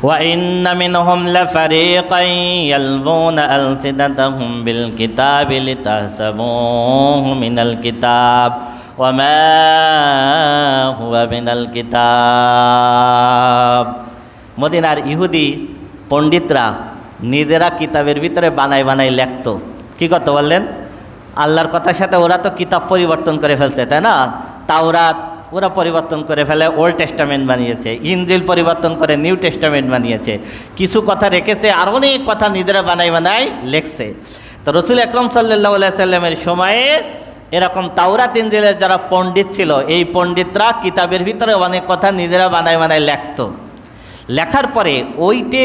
وإن منهم لفريقا يلوون ألسنتهم بالكتاب لتحسبوه من الكتاب وما هو من الكتاب মদিনার ইহুদি পণ্ডিতরা নিজেরা কিতাবের ভিতরে বানায় বানায় লিখত। কী করতে বললেন? আল্লাহর কথার সাথে ওরা তো কিতাব পরিবর্তন করে ফেলছে, তাই না? তাওরাত ওরা পরিবর্তন করে ফেলে, ওল্ড টেস্টামেন্ট বানিয়েছে। ইনজিল পরিবর্তন করে নিউ টেস্টামেন্ট বানিয়েছে। কিছু কথা রেখেছে, আর অনেক কথা নিজেরা বানায় বানায় লেখছে। তো রসুল আকরাম সাল্লাল্লাহু আলাইহি সাল্লামের সময়ে এরকম তাওরাত ইনজিলের যারা পণ্ডিত ছিল, এই পণ্ডিতরা কিতাবের ভিতরে অনেক কথা নিজেরা বানায় বানায় লেখত। লেখার পরে ওইটে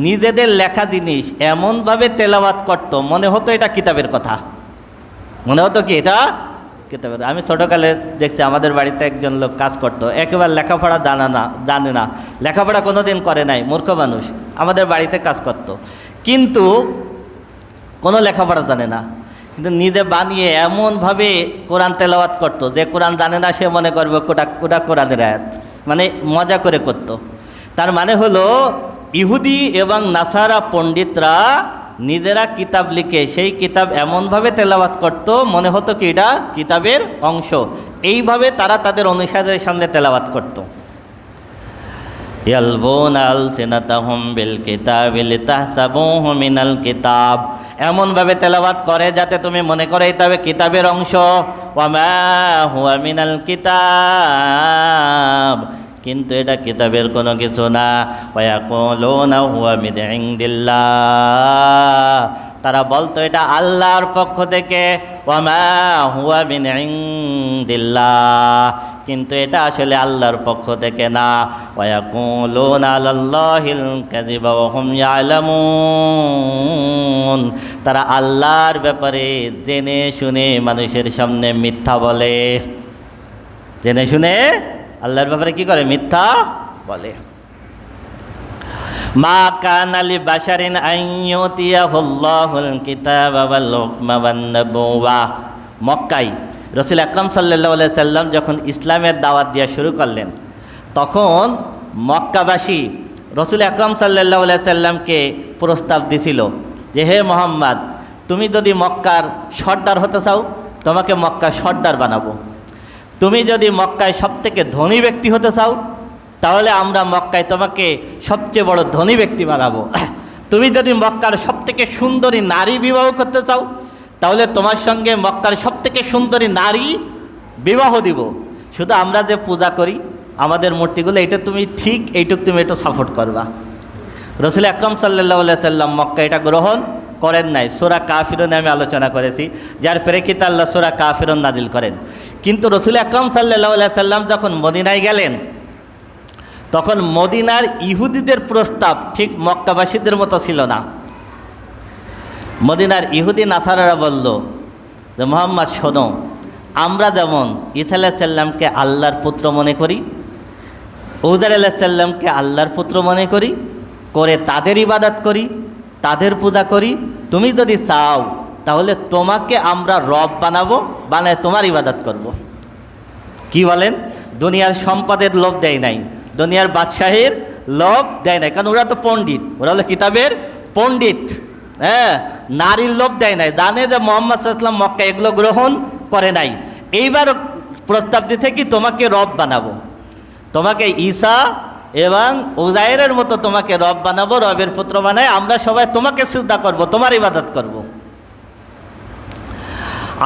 নিজেদের লেখা জিনিস এমনভাবে তেলাওয়াত করত, মনে হতো এটা কিতাবের কথা, মনে হতো কি এটা কিতাবের। আমি ছোটোকালে দেখছি আমাদের বাড়িতে একজন লোক কাজ করতো, একেবারে লেখাপড়া জানে না, লেখাপড়া কোনো দিন করে নাই, মূর্খ মানুষ, আমাদের বাড়িতে কাজ করত, কিন্তু কোনো লেখাপড়া জানে না, কিন্তু নিজে বানিয়ে এমনভাবে কোরআন তেলাওয়াত করতো যে কোরআন জানে না সে মনে করবে কোটা কোরআনের আয়াত, মানে মজা করে করতো। তার মানে হলো ইহুদি এবং নাসারা পণ্ডিতরা নিজেরা কিতাব লিখে সেই কিতাব এমনভাবে তেলাওয়াত করত মনে হতো কি এটা কিতাবের অংশ। এইভাবে তারা তাদের অনুসারীদের সামনে তেলাওয়াত করত। ইয়ালবুনা আলসিনাতাহুম বিল কিতাবি লিতাহসাবুহু মিনাল কিতাব, এমনভাবে তেলাওয়াত করে যাতে তুমি মনে করো এটা কিতাবের অংশ। ওয়া মা হুয়া মিনাল কিতাব, কিন্তু এটা কিতাবের কোনো কিছু না। ওয়ায়াকুলুনা হুয়া মিন ইনদিল্লাহ, তারা বলতো এটা আল্লাহর পক্ষ থেকে। ওয়া মা হুয়া মিন ইনদিল্লাহ, কিন্তু এটা আসলে আল্লাহর পক্ষ থেকে না। ওয়ায়াকুলুনা আলাল্লাহিল কাযিবা ওয়া হুম ইয়ালামুন, তারা আল্লাহর ব্যাপারে জেনে শুনে মানুষের সামনে মিথ্যা বলে, জেনে শুনে আল্লাহর ব্যাপারে কি করে? মিথ্যা বলে। মা কানা লি বাশারিন আন ইউতিয়াহুল্লাহুল কিতাবা ওয়াল হুকমা ওয়ান নবুওয়া, মক্কায় রাসূল আকরাম সাল্লাল্লাহু আলাইহি সাল্লাম যখন ইসলামের দাওয়াত দেওয়া শুরু করলেন, তখন মক্কাবাসী রাসূল আকরাম সাল্লাল্লাহু আলাইহি সাল্লামকে প্রস্তাব দিছিল যে হে মুহাম্মদ, তুমি যদি মক্কার সর্দার হতে চাও তোমাকে মক্কার সর্দার বানাবো। তুমি যদি মক্কায় সবথেকে ধনী ব্যক্তি হতে চাও তাহলে আমরা মক্কায় তোমাকে সবচেয়ে বড় ধনী ব্যক্তি বানাবো। তুমি যদি মক্কার সবথেকে সুন্দরী নারী বিবাহ করতে চাও তাহলে তোমার সঙ্গে মক্কার সবথেকে সুন্দরী নারী বিবাহ দিব। শুধু আমরা যে পূজা করি আমাদের মূর্তিগুলো, এটা তুমি ঠিক এইটুকু তুমি একটু সাপোর্ট করবা। রাসূল আকরাম সাল্লাল্লাহু আলাইহি সাল্লাম মক্কা এটা গ্রহণ করেন নাই। সূরা কাফিরুনে আমি আলোচনা করেছি, যার প্রেক্ষিতে আল্লাহ সূরা কাফিরুন নাজিল করেন। কিন্তু রাসূল আকরাম সাল্লাল্লাহু আলাইহি সাল্লাম যখন মদিনায় গেলেন তখন মদিনার ইহুদিদের প্রস্তাব ঠিক মক্কাবাসীদের মতো ছিল না। মদিনার ইহুদি নাসারারা বলল যে মুহাম্মদ শোনো, আমরা যেমন ঈসা আলাইহিস সালামকে আল্লাহর পুত্র মনে করি, উযাইর আলাইহিস সালামকে আল্লাহর পুত্র মনে করি, করে তাদের ইবাদত করি, তাদের পূজা করি, তুমি যদি চাও তাহলে তোমাকে আমরা রব বানাবো, বানায় তোমার ইবাদত করব। কি বলেন? দুনিয়ার সম্পদের লোভ দেয় নাই, দুনিয়ার বাদশাহের লোভ দেয় নাই, কারণ ওরা তো পণ্ডিত, ওরা হলো কিতাবের পণ্ডিত। হ্যাঁ, নারীর লোভ দেয় নাই, জানে যে মুহাম্মদ সাল্লাল্লাহু আলাইহি ওয়াসাল্লাম মক্কা এগুলো গ্রহণ করে নাই। এইবার প্রস্তাব দিচ্ছে কি তোমাকে রব বানাবো, তোমাকে ঈসা এবং উযাইরের মতো তোমাকে রব বানাবো, রবের পুত্র বানায় আমরা সবাই তোমাকে সিজদা করব, তোমার ইবাদত করব।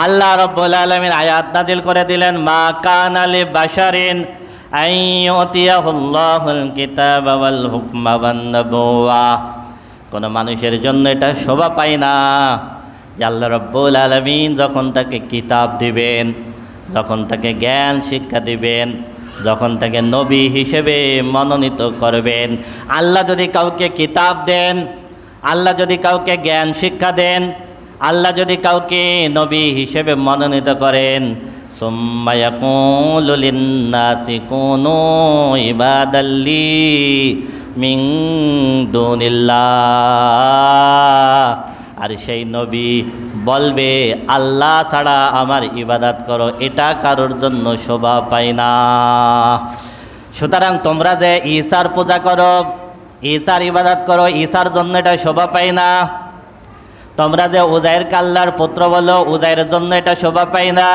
আল্লাহ রাব্বুল আলামিন আয়াত নাজিল করে দিলেন, মা কানা লি বাশারিন আন ইউতিয়াহুল্লাহুল কিতাবা ওয়াল হুকমা ওয়ান নবুওয়া, কোনো মানুষের জন্য এটা শোভা পায় না যে আল্লাহ রাব্বুল আলামিন যখন তাকে কিতাব দিবেন, যখন তাকে জ্ঞান শিক্ষা দিবেন, যখন তাকে নবী হিসেবে মনোনীত করবেন। আল্লাহ যদি কাউকে কিতাব দেন, আল্লাহ যদি কাউকে জ্ঞান শিক্ষা দেন, আল্লাহ যদি কাউকে নবী হিসেবে মনোনীত করেন, সুম্মা ইয়াকুলু লিন্নাসি কুনু ইবাদাল্লি মিন দুনিল্লাহ, আর সেই নবী বলবে আল্লাহ ছাড়া আমার ইবাদত করো, এটা কারোর জন্য শোভা পায় না। সুতরাং তোমরা যে ঈসার পূজা করো, ঈসার ইবাদত করো, ঈসার জন্য এটা শোভা পায় না। তোমরা যে উজাইরকে আল্লাহর পুত্র বলো, উজাইরের জন্য এটা শোভা পায় না।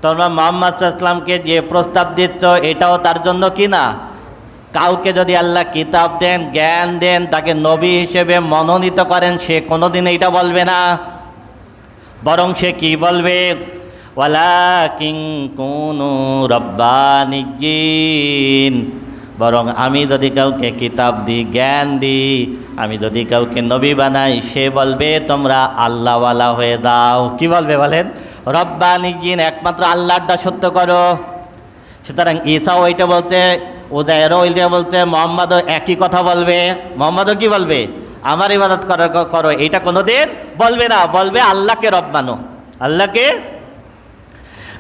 তোমরা মুহাম্মদ সাল্লাল্লাহু আলাইহি ওয়াসাল্লামকে যে প্রস্তাব দিচ্ছ এটাও তার জন্য কি না। কাউকে যদি আল্লাহ কিতাব দেন, জ্ঞান দেন, তাকে নবী হিসেবে মনোনীত করেন, সে কোনোদিন এইটা বলবে না। বরং সে কি বলবে, ওয়ালাকিন কুনু রাব্বানিয়্যিন, বরং আমি যদি কাউকে কিতাব দিই, জ্ঞান দিই, আমি যদি কাউকে নবী বানাই, সে বলবে তোমরা আল্লাহওয়ালা হয়ে যাও। কি বলবে বলেন? রব্বানিয়্যিন, একমাত্র আল্লাহর দাসত্ব করো। সুতরাং ঈসাও ওইটা বলছে, উজাইরও ওইটা বলছে, মুহাম্মদও একই কথা বলবে। মুহাম্মদও কি বলবে? আমার ইবাদত করো, এইটা কোনোদিন বলবে না। বলবে আল্লাহকে রব মানো, আল্লাহকে।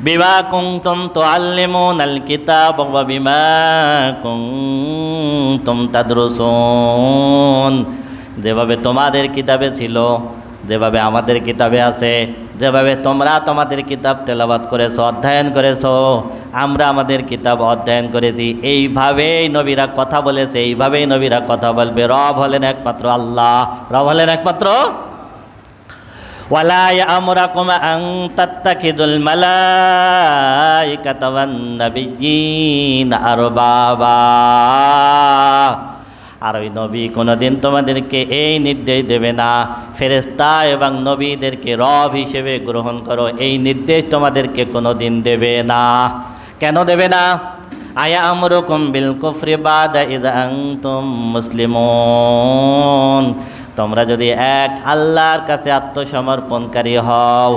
বিমা কুনতুম তুআল্লিমুনাল কিতাব ওয়া বিমা কুনতুম তাদরুসুন, যেভাবে তোমাদের কিতাবে ছিল, যেভাবে আমাদের কিতাবে আছে, যেভাবে তোমরা তোমাদের কিতাব তেলাওয়াত করেছো, অধ্যয়ন করেছো, আমরা আমাদের কিতাব অধ্যয়ন করেছি, এইভাবেই নবীরা কথা বলেছে, এইভাবেই নবীরা কথা বলবে। রব হলেন একমাত্র আল্লাহ, রব হলেন একমাত্র। ওয়ালা ইয়ামুরাকুম আন তাত্তাখিযুল মালাইকাতা ওয়ান নাবিয়্যিনা আরবাবা, আর ওই নবী কোনোদিন তোমাদেরকে এই নির্দেশ দেবে না, ফেরেশতা এবং নবীদেরকে রব হিসেবে গ্রহণ করো, এই নির্দেশ তোমাদেরকে কোনোদিন দেবে না। কেন দেবে না? আয়ামুরুকুম বিল কুফরি বাদা ইযা আনতুম মুসলিমুন, তোমরা যদি এক আল্লাহর কাছে আত্মসমর্পণকারী হও,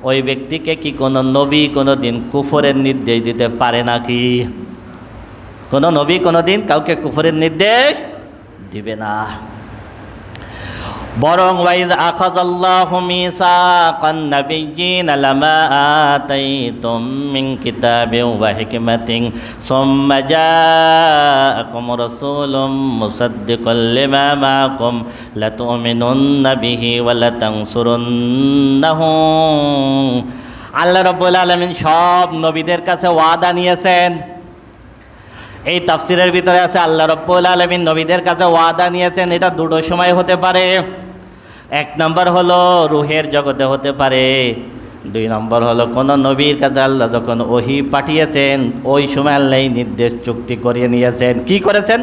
ওই ব্যক্তিকে কি কোনো নবী কোনোদিন কুফরের নির্দেশ দিতে পারে নাকি? কোনো নবী কোনোদিন কাউকে কুফরের নির্দেশ দিবে না। বরং ওয়াইজ আখাযাল্লাহু মিসাকান নাবিয়্যিনা লামা আতাইতুম মিন কিতাবিন ওয়া হিকমাতিন সুম্মা জাআকুম রাসূলুম মুসাদ্দিকুল লিমা মাআকুম লাতু'মিনুন্না বিহি ওয়া লাতানসুরুন্নাহু। আল্লাহ রাব্বুল আলামিন সব নবীদের কাছে ওয়াদা নিয়েছেন। এই তাফসিরের ভিতরে আছে আল্লাহ রাব্বুল আলামিন নবীদের কাছে ওয়াদা নিয়েছেন। এটা দুটো সময় হতে পারে। এক নম্বর হলো রুহের জগতে হতে পারে, দুই নম্বর হলো কোন নবীর কাছে আল্লাহ যখন ওহী পাঠিয়েছেন ওই সময় আল্লাহ নির্দেশ চুক্তি করিয়ে নিয়েছেন। কি করেছেন?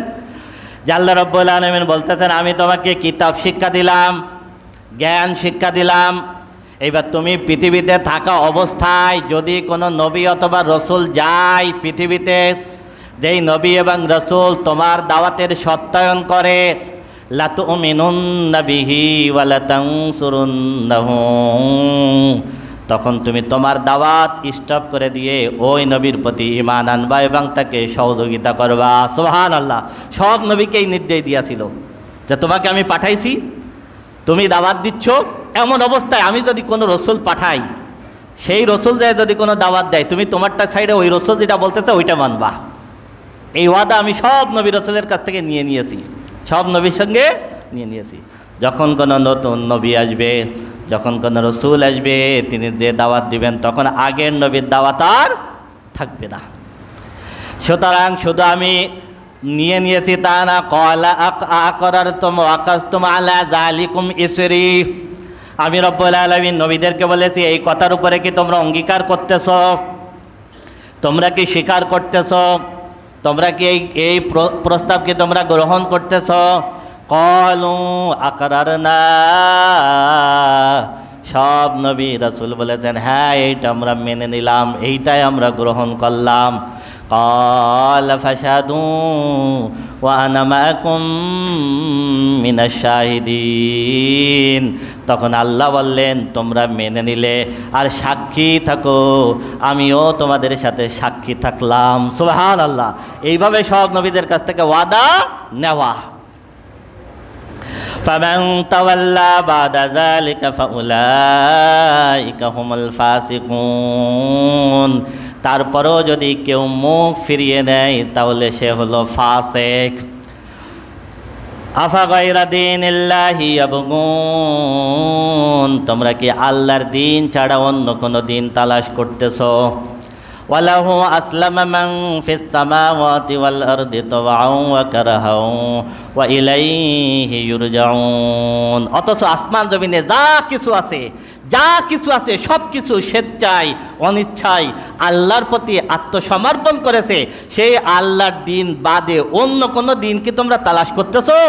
যে আল্লাহ রাব্বুল আলামিন বলতেছেন, আমি তোমাকে কিতাব শিক্ষা দিলাম, জ্ঞান শিক্ষা দিলাম, এইবার তুমি পৃথিবীতে থাকা অবস্থায় যদি কোনো নবী অথবা রসুল যায় পৃথিবীতে, যেই নবী এবং রসুল তোমার দাওয়াতের সত্যায়ন করে, লাতুমিনুন্না বিহি ওয়া লাতানসুরুন্নাহু, তখন তুমি তোমার দাওয়াত স্টপ করে দিয়ে ওই নবীর প্রতি ঈমান আনবা এবং তাকে সহযোগিতা করবা। সুবহানাল্লাহ। সব নবীকেই নির্দেশ দিয়েছিল যে তোমাকে আমি পাঠাইছি, তুমি দাওয়াত দিচ্ছ, এমন অবস্থায় আমি যদি কোনো রসুল পাঠাই, সেই রসুল যায় যদি কোনো দাওয়াত দেয়, তুমি তোমারটা সাইডে ওই রসুল যেটা বলতেছে ওইটা মানবা। এই ওয়াদা আমি সব নবী রসুলের কাছ থেকে নিয়ে নিয়েছি, সব নবীর সঙ্গে নিয়ে নিয়েছি। যখন কোনো নতুন নবী আসবে, যখন কোনো রসুল আসবে, তিনি যে দাওয়াত দিবেন তখন আগের নবীর দাওয়াত আর থাকবে না। সুতরাং শুধু আমি নিয়ে নিয়েছি তা না, ক্বালা আকরারতুম ওয়া আকাযতুম আলা যালিকুম ইসরি, আমি রব্বুল আলামিন নবীদেরকে বলেছি এই কথার উপরে কি তোমরা অঙ্গীকার করতেছ, তোমরা কি স্বীকার করতেছ, তোমরা কি এই প্রস্তাবকে তোমরা গ্রহণ করতেছ? ক্বালু আকরারনা, সব নবী রাসূল বলেছেন হ্যাঁ এইটা আমরা মেনে নিলাম, এইটাই আমরা গ্রহণ করলাম। ক্বালা ফাশহাদু ওয়া আনা মাআকুম মিনাশ শাহিদিন, তখন আল্লাহ বললেন তোমরা মেনে নিলে আর সাক্ষী থাকো, আমিও তোমাদের সাথে সাক্ষী থাকলাম। সুবহানাল্লাহ। এইভাবে সব নবীদের কাছ থেকে ওয়াদা নেওয়া। ফামান তাওয়াল্লা বাদা যালিকা ফাউলাইকা হুমুল ফাসিকুন, তারপরেও যদি কেউ মুখ ফিরিয়ে নেয় তাহলে সে হলো ফাসিক। আফা গায়রা দীনিল্লাহি ইয়াবগুন, তোমরা কি আল্লাহর দিন ছাড়া অন্য কোনো দিন তালাশ করতেছো? ওয়ালাহু আসলামা মান ফিস সামাওয়াতি ওয়াল আরদি তাওআন ওয়া কারহান ওয়া ইলাইহি ইউরজাউন। অথচ আসমান জমিনে যা কিছু আছে সব কিছু স্বেচ্ছায় অনিচ্ছায় আল্লাহর প্রতি আত্মসমর্পণ করেছে। সেই আল্লাহর দিন বাদে অন্য কোনো দিন কি তোমরা তালাশ করতেছো?